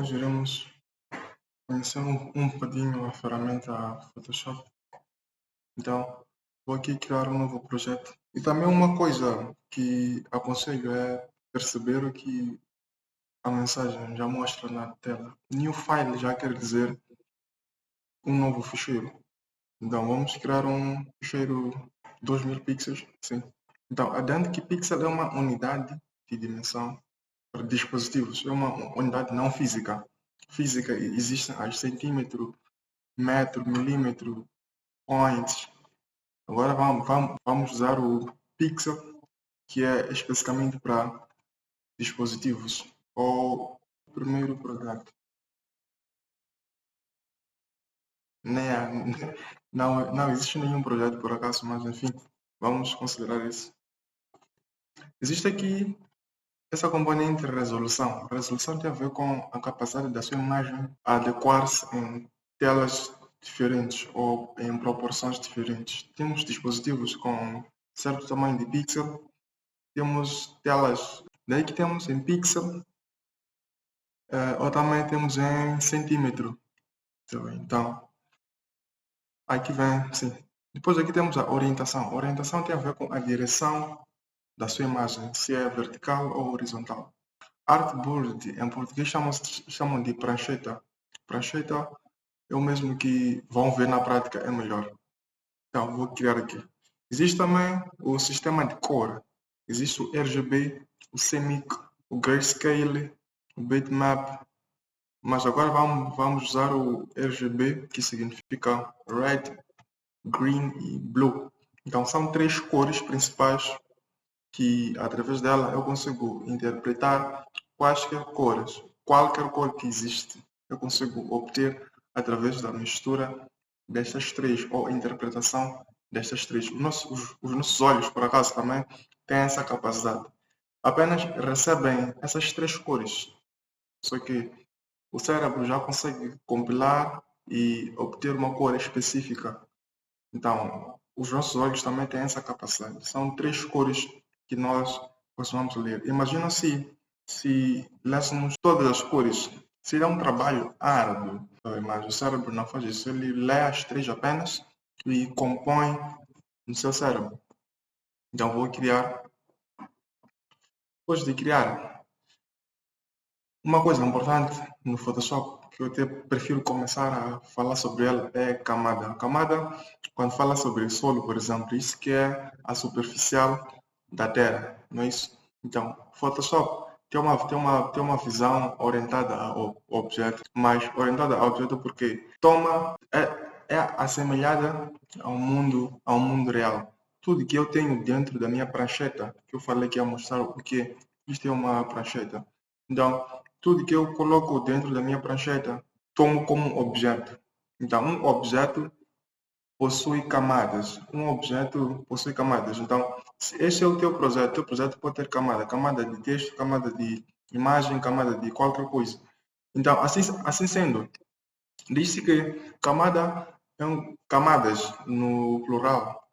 Hoje iremos conhecer um bocadinho a ferramenta Photoshop. Então, vou aqui criar um novo projeto. E também uma coisa que aconselho é perceber que a mensagem já mostra na tela. New file já quer dizer um novo ficheiro. Então, vamos criar um ficheiro 2000 pixels. Sim. Então, adendo que pixel é uma unidade de dimensão para dispositivos. É uma unidade não física. Física existem as centímetro, metro, milímetro, points. Agora vamos usar o pixel, que é especificamente para dispositivos. Ou o primeiro projeto. Não existe nenhum projeto por acaso, mas enfim, vamos considerar isso. Existe aqui essa componente resolução. A resolução tem a ver com a capacidade da sua imagem a adequar-se em telas diferentes ou em proporções diferentes. Temos dispositivos com certo tamanho de pixel, temos telas, daí que temos em pixel, ou também temos em centímetro. Então, aqui vem, sim. Depois aqui temos a orientação. A orientação tem a ver com a direção da sua imagem, se é vertical ou horizontal. Artboard, em português chamam de prancheta. Prancheta é o mesmo que vão ver na prática, é melhor. Então, vou criar aqui. Existe também o sistema de cor. Existe o RGB, o CMYK, o Grayscale, o Bitmap. Mas agora vamos usar o RGB, que significa Red, Green e Blue. Então, são três cores principais que, através dela, eu consigo interpretar quaisquer cores. Qualquer cor que existe, eu consigo obter através da mistura destas três, ou interpretação destas três. Os nossos olhos, por acaso, também têm essa capacidade. Apenas recebem essas três cores. Só que o cérebro já consegue compilar e obter uma cor específica. Então, os nossos olhos também têm essa capacidade. São três cores que nós costumamos ler. Imagina se lêssemos todas as cores. Seria um trabalho árduo, mas o cérebro não faz isso. Ele lê as três apenas e compõe no seu cérebro. Então, vou criar. Depois de criar, uma coisa importante no Photoshop, que eu até prefiro começar a falar sobre ela, é camada. A camada, quando fala sobre solo, por exemplo, isso que é a superficial da Terra, não é isso? Então, Photoshop tem uma visão orientada ao objeto, mas orientada ao objeto porque é assemelhada ao mundo real. Tudo que eu tenho dentro da minha prancheta, que eu falei que ia mostrar o que isto é uma prancheta. Então, tudo que eu coloco dentro da minha prancheta, tomo como objeto. Então, um objeto possui camadas. Um objeto possui camadas. Então, se este é o teu projeto pode ter camada de texto, camada de imagem, camada de qualquer coisa. Então, assim sendo, diz-se que camadas no plural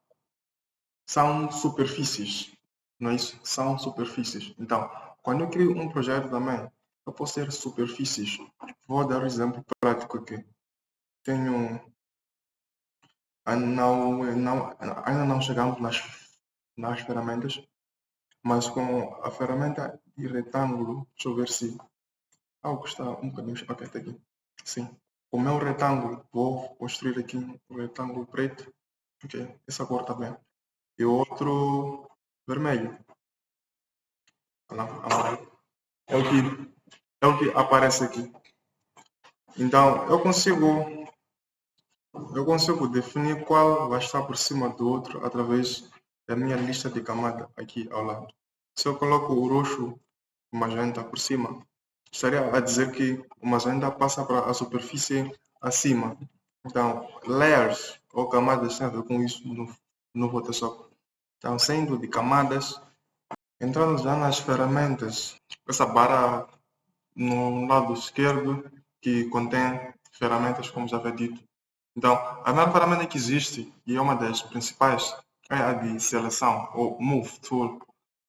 são superfícies, não é isso? São superfícies. Então, quando eu crio um projeto também, eu posso ter superfícies. Vou dar um exemplo prático aqui. Tenho ainda não chegamos nas ferramentas, mas com a ferramenta de retângulo, deixa eu ver se algo está um bocadinho. Ok, está aqui. Sim. O meu retângulo, vou construir aqui um retângulo preto. Ok, essa cor está bem. E outro vermelho. Amarelo. É o que aparece aqui. Então, eu consigo definir qual vai estar por cima do outro através da minha lista de camada aqui ao lado. Se eu coloco o roxo, o magenta por cima, estaria a dizer que o magenta passa para a superfície acima. Então, layers ou camadas tem a ver com isso no Photoshop. Então, sendo de camadas, entrando já nas ferramentas, essa barra no lado esquerdo que contém ferramentas, como já havia dito. Então, a maior ferramenta que existe, e é uma das principais, é a de seleção, ou Move Tool.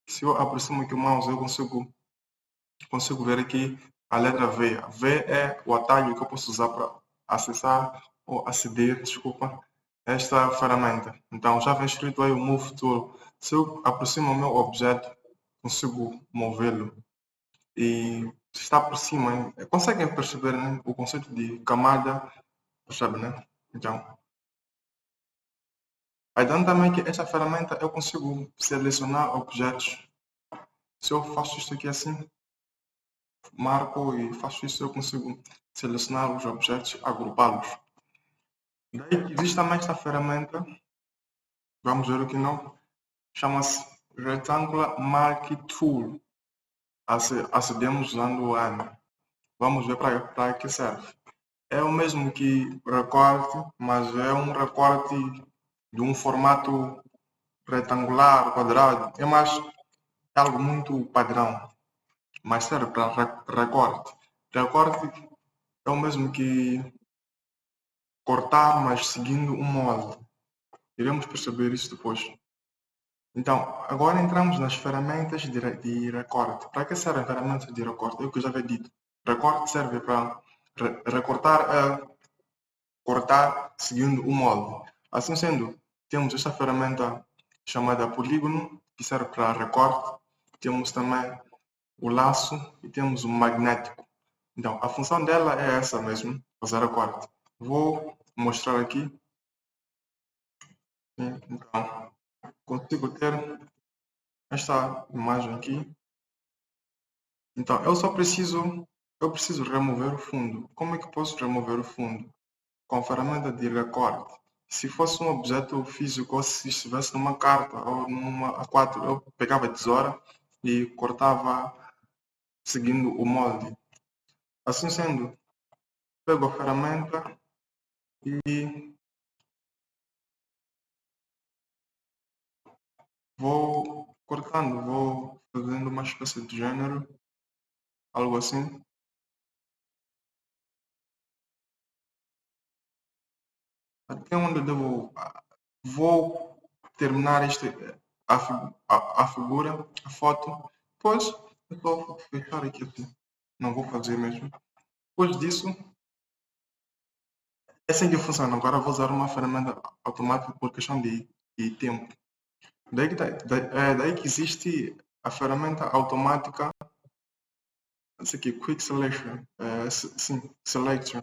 Se eu aproximo aqui o mouse, eu consigo ver aqui a letra V. A V é o atalho que eu posso usar para acessar ou aceder, desculpa, esta ferramenta. Então, já vem escrito aí o Move Tool. Se eu aproximo o meu objeto, consigo movê-lo. E está por cima, hein? Conseguem perceber, né, o conceito de camada, percebe, né? Então, aí também que esta ferramenta eu consigo selecionar objetos. Se eu faço isto aqui assim, marco e faço isso, eu consigo selecionar os objetos, agrupá-los. Daí que existe também esta ferramenta, vamos ver o que não, chama-se Rectangular Marquee Tool. Acedemos usando o AND. Vamos ver para que serve. É o mesmo que recorte, mas é um recorte de um formato retangular, quadrado. É mais algo muito padrão, mas serve para recorte. Recorte é o mesmo que cortar, mas seguindo um molde. Iremos perceber isso depois. Então, agora entramos nas ferramentas de recorte. Para que servem ferramentas de recorte? É o que eu já havia dito. Recorte serve para recortar, cortar seguindo um molde. Assim sendo, temos esta ferramenta chamada polígono, que serve para recorte. Temos também o laço e temos o magnético. Então, a função dela é essa mesmo, fazer recorte. Vou mostrar aqui. Então, consigo ter esta imagem aqui. Então, eu preciso remover o fundo. Como é que posso remover o fundo? Com a ferramenta de recorte. Se fosse um objeto físico ou se estivesse numa carta ou numa A4, eu pegava a tesoura e cortava seguindo o molde. Assim sendo, pego a ferramenta e vou cortando, vou fazendo uma espécie de gênero, algo assim. Até onde vou terminar a figura, a foto. Depois eu vou fechar aqui assim. Não vou fazer mesmo. Depois disso, é assim que funciona. Agora vou usar uma ferramenta automática por questão de tempo. Daí que existe a ferramenta automática, essa aqui, Quick Selection, sim, Selection.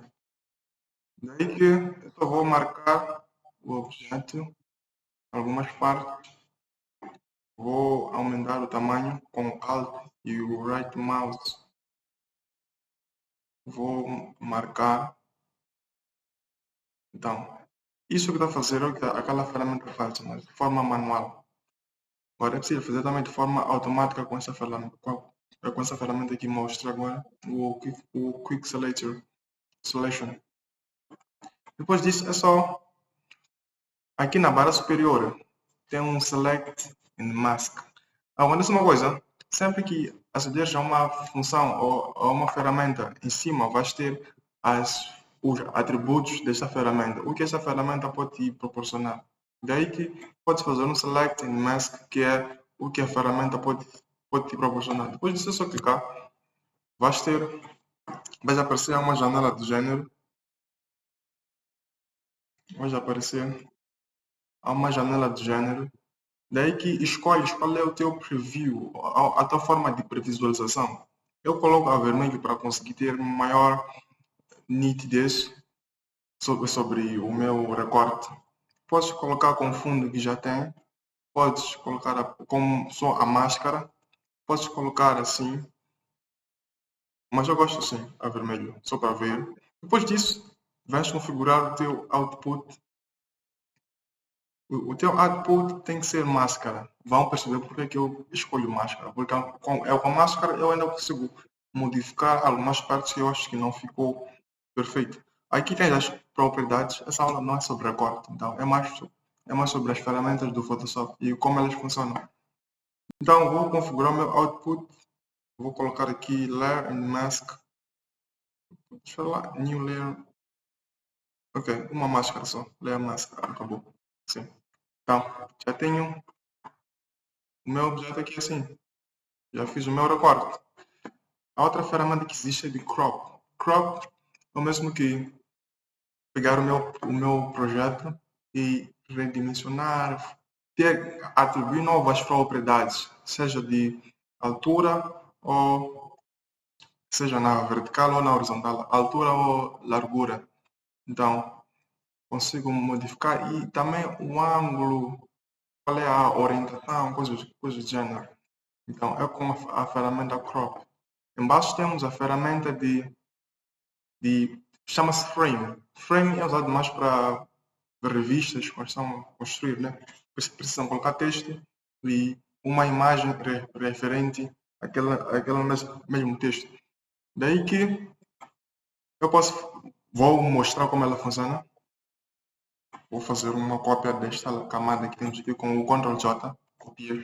Daí que eu só vou marcar o objeto, algumas partes, vou aumentar o tamanho com o Alt e o Right Mouse. Vou marcar. Então, isso que está a fazer é o que aquela ferramenta faz, mas de forma manual. Agora é possível fazer também de forma automática com essa ferramenta, com essa ferramenta que mostra agora, o Quick Selection. Depois disso, é só aqui na barra superior tem um Select and Mask. Acontece uma coisa, sempre que acederes a uma função ou a uma ferramenta, em cima vais ter os atributos desta ferramenta, o que esta ferramenta pode te proporcionar. Daí que podes fazer um Select and Mask, que é o que a ferramenta pode te proporcionar. Depois disso, é só clicar, vai aparecer uma janela de gênero, vai aparecer uma janela de gênero. Daí que escolhes qual é o teu preview, a tua forma de previsualização. Eu coloco a vermelho para conseguir ter maior nitidez sobre o meu recorte. Podes colocar com fundo que já tem, podes colocar com só a máscara, podes colocar assim, mas eu gosto assim, a vermelho, só para ver. Depois disso, vais configurar o teu output. O teu output tem que ser máscara. Vão perceber porque que eu escolho máscara. Porque com a máscara eu ainda consigo modificar algumas partes que eu acho que não ficou perfeito. Aqui tem as propriedades. Essa aula não é sobre recorte. Então, é mais sobre as ferramentas do Photoshop e como elas funcionam. Então, vou configurar o meu output. Vou colocar aqui Layer and Mask. Deixa eu lá, New Layer. Ok, uma máscara só. Layer Mask. Acabou. Sim. Então, já tenho o meu objeto aqui assim. Já fiz o meu recorte. A outra ferramenta que existe é de crop. Crop é o mesmo que pegar o meu projeto e redimensionar, atribuir novas propriedades, seja de altura ou seja na vertical ou na horizontal, altura ou largura. Então, consigo modificar e também o ângulo, qual é a orientação, coisas do gênero. Então, é com a ferramenta crop. Embaixo temos a ferramenta chama-se frame. Frame é usado mais para revistas quando estão a construir, né? Precisam colocar texto e uma imagem referente àquele mesmo texto. Daí que eu vou mostrar como ela funciona. Vou fazer uma cópia desta camada que temos aqui com o Ctrl J, copiar.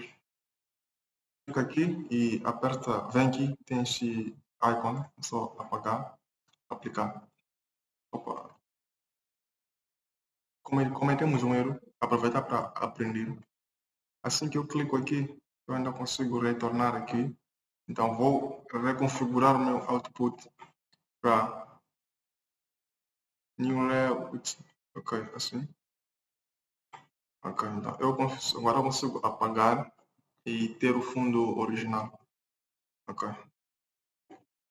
Clica aqui e aperta, vem aqui, tem este icon, é só apagar, aplicar. Opa. Cometemos um erro, aproveitar para aprender. Assim que eu clico aqui, eu ainda consigo retornar aqui. Então vou reconfigurar o meu output para new layout. Ok, assim. Ok, então agora eu consigo apagar e ter o fundo original. Ok.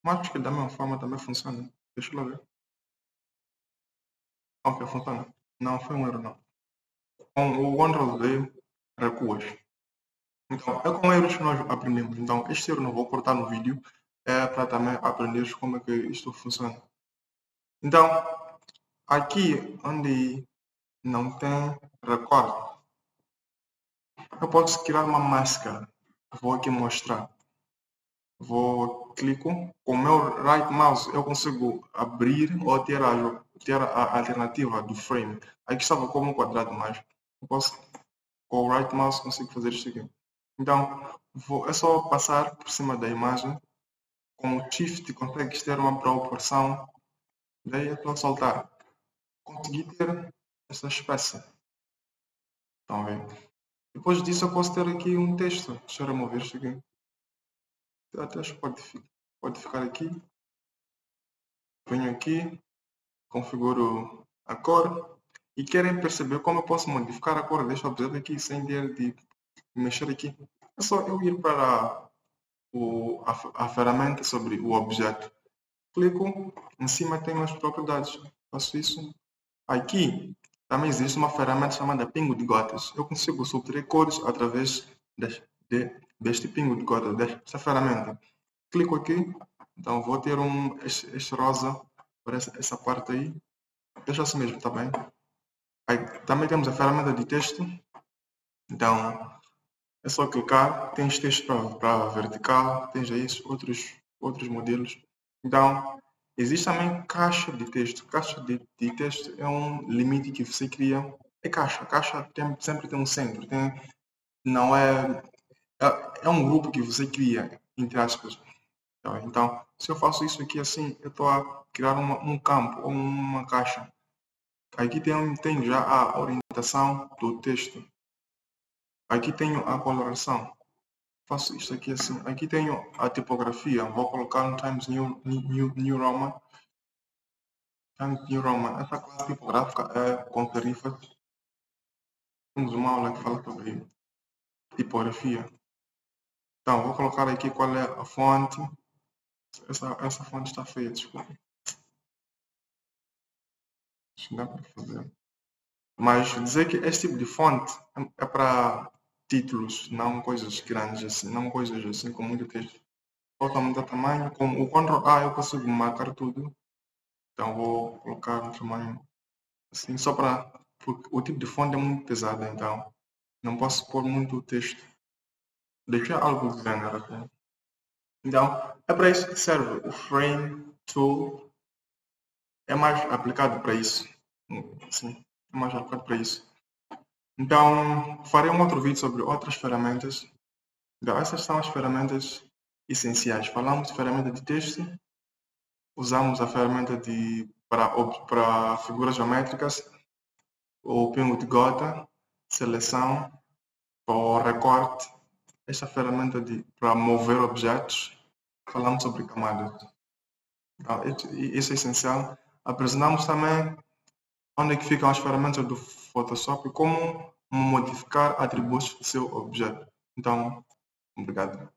Mas acho que da mesma forma também funciona. Deixa eu ver. Ok, funciona. Não foi um erro, não. Com o Ctrl V, recuas. Então, é com erros que nós aprendemos. Então, este erro não vou cortar no vídeo. É para também aprenderes como é que isto funciona. Então, aqui onde não tem recorte, eu posso criar uma máscara. Vou aqui mostrar. Clico com o meu right mouse, eu consigo abrir ou ter a alternativa do frame. Aqui estava como um quadrado, mas eu posso com o right mouse consigo fazer isto aqui. Então, é só passar por cima da imagem. Com o shift consegues ter uma proporção. Daí é só soltar. Consegui ter essa espécie. Estão a ver? Depois disso eu posso ter aqui um texto. Deixa eu remover isto aqui. Até acho que pode ficar aqui. Venho aqui, configuro a cor. E querem perceber como eu posso modificar a cor deste objeto aqui sem ter de mexer aqui. É só eu ir para a ferramenta sobre o objeto. Clico, em cima tem as propriedades. Faço isso. Aqui também existe uma ferramenta chamada pingo de gotas. Eu consigo subtrair cores através deste pingo de gotas, desta ferramenta. Clico aqui, então vou ter este rosa para essa parte aí. Deixa assim mesmo, tá bem? Aí, também temos a ferramenta de texto. Então, é só clicar, tens texto para vertical, tens aí outros modelos. Então, existe também caixa de texto. Caixa de texto é um limite que você cria. É caixa. Caixa sempre tem um centro. Não é um grupo que você cria, entre aspas. Então, se eu faço isso aqui assim, eu estou a criar um campo ou uma caixa. Aqui tem já a orientação do texto. Aqui tenho a coloração. Faço isto aqui assim. Aqui tenho a tipografia. Vou colocar no Times New Roman. Times New Roman. Essa classe tipográfica é com tarifas. Temos uma aula que fala sobre tipografia. Então, vou colocar aqui qual é a fonte. Essa fonte está feia, desculpa. Acho que dá para fazer. Mas dizer que este tipo de fonte é para títulos, não coisas grandes assim, não coisas assim com muito texto. Falta muito tamanho. Com o Ctrl A eu consigo marcar tudo. Então vou colocar um tamanho assim, só para. Porque o tipo de fonte é muito pesado, então não posso pôr muito texto. Deixar algo do gênero assim. Então, é para isso que serve o Frame Tool. É mais aplicado para isso. Sim, é mais aplicado para isso. Então, farei um outro vídeo sobre outras ferramentas. Então, essas são as ferramentas essenciais. Falamos de ferramenta de texto, usamos a ferramenta para figuras geométricas, o pingo de gota, seleção, o recorte, esta ferramenta para mover objetos, falamos sobre camadas. Então, isso é essencial. Apresentamos também onde é que ficam as ferramentas do Photoshop e como modificar atributos do seu objeto. Então, obrigado.